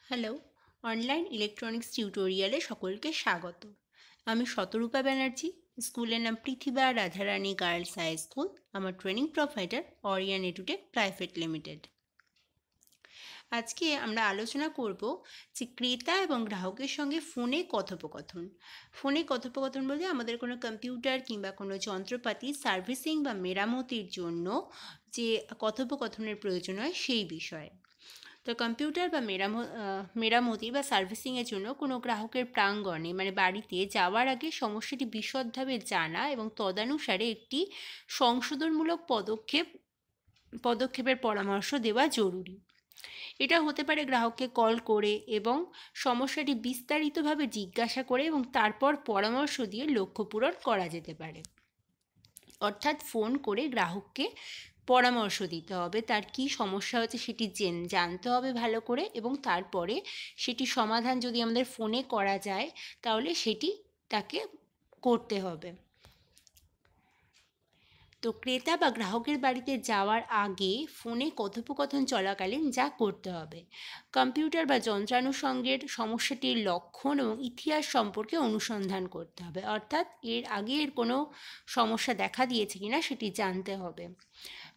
Hello, online electronics টিউটোরিয়ালে সকলকে স্বাগত। আমি শতরূপা ব্যানার্জি। স্কুলের নাম Prithibi Radharani girls high school. আমার training provider Orion Edutech private limited. আজকে আমরা আলোচনা করব যে ক্রেতা এবং গ্রাহকের সঙ্গে ফোনে কথোপকথন। ফোনে কথোপকথন বলতে আমাদের কোনো কম্পিউটার কিংবা কোনো যন্ত্রপাতি সার্ভিসিং বা মেরামতির জন্য যে কথোপকথনের প্রয়োজন হয় সেই বিষয়ে। তো কম্পিউটার বা মেরামতি বা সার্ভিসিংয়ের জন্য কোনো গ্রাহকের প্রাঙ্গণে মানে বাড়িতে যাওয়ার আগে সমস্যাটি বিশদভাবে জানা এবং তদানুসারে একটি সংশোধনমূলক পদক্ষেপের পরামর্শ দেওয়া জরুরি। এটা হতে পারে গ্রাহককে কল করে এবং সমস্যাটি বিস্তারিতভাবে জিজ্ঞাসা করে এবং তারপর পরামর্শ দিয়ে লক্ষ্য পূরণ করা যেতে পারে। অর্থাৎ ফোন করে গ্রাহককে পরামর্শ দিতে হবে, তার কি সমস্যা হচ্ছে সেটি জানতে হবে ভালো করে, এবং তারপরে সেটি সমাধান যদি আমাদের ফোনে করা যায় তাহলে সেটি তাকে করতে হবে। তো ক্রেতা বা গ্রাহকের বাড়িতে যাওয়ার আগে ফোনে কথোপকথন চলাকালীন যা করতে হবে: কম্পিউটার বা যন্ত্রানুষঙ্গের সমস্যাটির লক্ষণ এবং ইতিহাস সম্পর্কে অনুসন্ধান করতে হবে, অর্থাৎ এর আগে এর কোনো সমস্যা দেখা দিয়েছে কিনা সেটি জানতে হবে।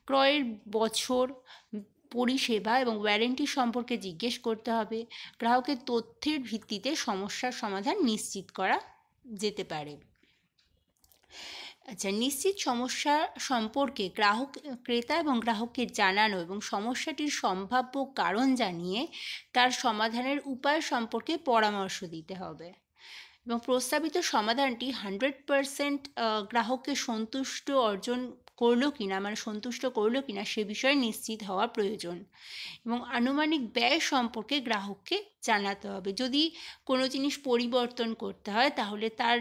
ক্রয়ের বছর, পরিষেবা এবং ওয়ারেন্টি সম্পর্কে জিজ্ঞেস করতে হবে। গ্রাহকের তথ্যের ভিত্তিতে সমস্যার সমাধান নিশ্চিত করা যেতে পারে। আচ্ছা, নিশ্চিত সমস্যা সম্পর্কে ক্রেতা এবং গ্রাহককে জানানো এবং সমস্যাটির সম্ভাব্য কারণ জানিয়ে তার সমাধানের উপায় সম্পর্কে পরামর্শ দিতে হবে। এবং প্রস্তাবিত সমাধানটি 100% গ্রাহককে সন্তুষ্ট করলো কিনা সে বিষয়ে নিশ্চিত হওয়া প্রয়োজন। এবং আনুমানিক ব্যয় সম্পর্কে গ্রাহককে জানাতে হবে। যদি কোনো জিনিস পরিবর্তন করতে হয় তাহলে তার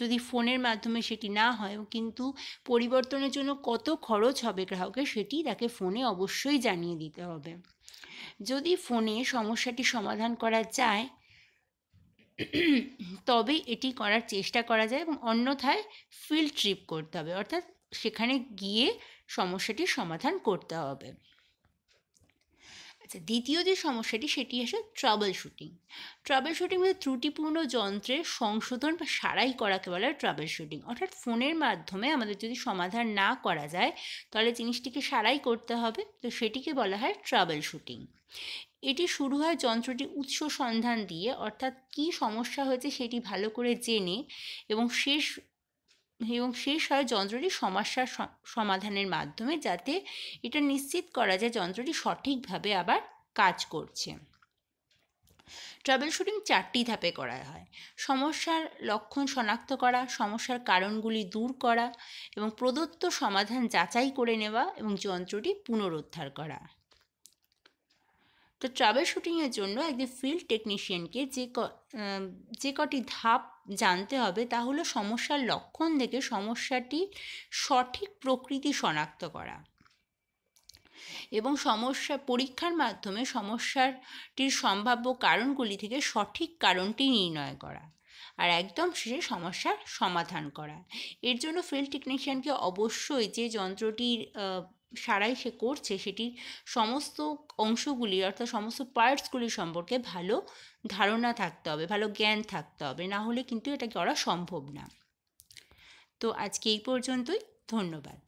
যদি ফোনের মাধ্যমে সেটি না হয় কিন্তু পরিবর্তনের জন্য কত খরচ হবে গ্রাহকের সেটি তাকে ফোনে অবশ্যই জানিয়ে দিতে হবে। যদি ফোনে সমস্যাটি সমাধান করা যায় তবে এটি করার চেষ্টা করা যায়, এবং অন্যথায় ফিল্ড ট্রিপ করতে হবে, অর্থাৎ সেখানে গিয়ে সমস্যাটির সমাধান করতে হবে। আচ্ছা, দ্বিতীয় যে সমস্যাটি সেটি আসে ট্রাবল শুটিং। মানে ত্রুটিপূর্ণ যন্ত্রের সংশোধন বা সারাই করাকে বলা হয় ট্রাবল শুটিং। অর্থাৎ ফোনের মাধ্যমে আমাদের যদি সমাধান না করা যায় তাহলে জিনিসটিকে সারাই করতে হবে, তো সেটিকে বলা হয় ট্রাবল শুটিং। এটি শুরু হয় যন্ত্রটির উৎস সন্ধান দিয়ে, অর্থাৎ কী সমস্যা হয়েছে সেটি ভালো করে জেনে, এবং শেষ হয় যন্ত্রটির সমস্যার সমাধানের মাধ্যমে, যাতে এটা নিশ্চিত করা যায় যন্ত্রটি সঠিকভাবে আবার কাজ করছে। ট্রাবল শুটিং 4টি ধাপে করা হয়: সমস্যার লক্ষণ শনাক্ত করা, সমস্যার কারণগুলি দূর করা, এবং প্রদত্ত সমাধান যাচাই করে নেওয়া, এবং যন্ত্রটি পুনরুদ্ধার করা। তো ট্রাবল শুটিংয়ের জন্য একজন ফিল্ড টেকনিশিয়ানকে যে কটি ধাপ জানতে হবে তা হলো সমস্যার লক্ষণ দেখে সমস্যাটির সঠিক প্রকৃতি শনাক্ত করা, এবং সমস্যা পরীক্ষার মাধ্যমে সমস্যাটির সম্ভাব্য কারণগুলি থেকে সঠিক কারণটি নির্ণয় করা, আর একদম শেষে সমস্যার সমাধান করা। এর জন্য ফিল্ড টেকনিশিয়ানকে অবশ্যই যে যন্ত্রটির সারাই সে করছে সেটির সমস্ত অংশগুলি, অর্থাৎ সমস্ত পার্টসগুলি সম্পর্কে ভালো ধারণা থাকতে হবে, ভালো জ্ঞান থাকতে হবে, না হলে কিন্তু এটা করা সম্ভব না। তো আজকে এই পর্যন্তই। ধন্যবাদ।